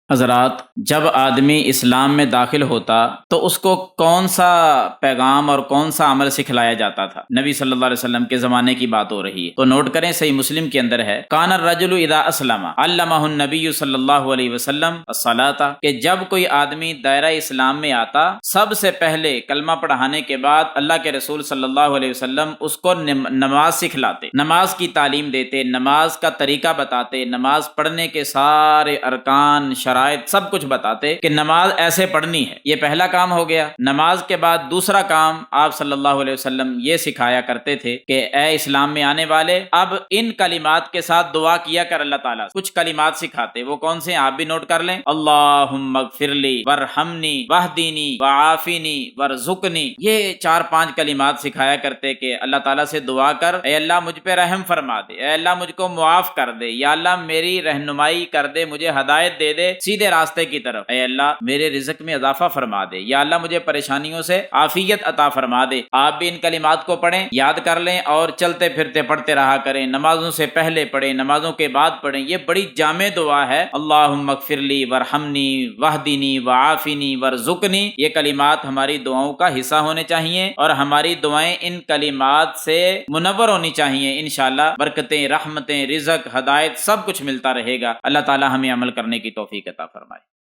حضرات، جب آدمی اسلام میں داخل ہوتا تو اس کو کون سا پیغام اور کون سا عمل سکھلایا جاتا تھا؟ نبی صلی اللہ علیہ وسلم کے زمانے کی بات ہو رہی ہے، تو نوٹ کریں، صحیح مسلم کے اندر ہے، کان الرجل اذا اسلم علمہ النبی صلی اللہ علیہ وسلم الصلاۃ، کہ جب کوئی آدمی دائرہ اسلام میں آتا سب سے پہلے کلمہ پڑھانے کے بعد اللہ کے رسول صلی اللہ علیہ وسلم اس کو نماز سکھلاتے، نماز کی تعلیم دیتے، نماز کا طریقہ بتاتے، نماز پڑھنے کے سارے ارکان، شرائط، سب کچھ بتاتے کہ نماز ایسے پڑھنی ہے۔ یہ پہلا کام ہو گیا۔ نماز کے بعد دوسرا کام آپ صلی اللہ علیہ وسلم یہ سکھایا کرتے تھے کہ اے اسلام میں آنے والے، اب ان کلمات کے ساتھ دعا کیا کر اللہ تعالیٰ۔ کچھ کلمات سکھاتے، وہ کون سے ہیں آپ بھی نوٹ کر لیں۔ اللہم اغفر لی ورحمنی واہدینی وعافینی ورزقنی، یہ 4-5 کلمات سکھایا کرتے کہ اللہ تعالیٰ سے دعا کر، اے اللہ مجھ پہ رحم فرما دے، اے اللہ مجھ کو معاف کر دے، یا اللہ میری رہنمائی کر دے، مجھے ہدایت دے دے سیدھے راستے کی طرف، اے اللہ میرے رزق میں اضافہ فرما دے، یا اللہ مجھے پریشانیوں سے عافیت عطا فرما دے۔ آپ بھی ان کلمات کو پڑھیں، یاد کر لیں اور چلتے پھرتے پڑھتے رہا کریں، نمازوں سے پہلے پڑھیں، نمازوں کے بعد پڑھیں۔ یہ بڑی جامع دعا ہے، اللہم اغفر لی ورحمنی واہدینی وعافینی ورزقنی۔ یہ کلمات ہماری دعاؤں کا حصہ ہونے چاہیے اور ہماری دعائیں ان کلمات سے منور ہونی چاہیے۔ انشاءاللہ برکتیں، رحمتیں، رزق، ہدایت سب کچھ ملتا رہے گا۔ اللہ تعالی ہمیں عمل کرنے کی توفیق عطا فرمائے۔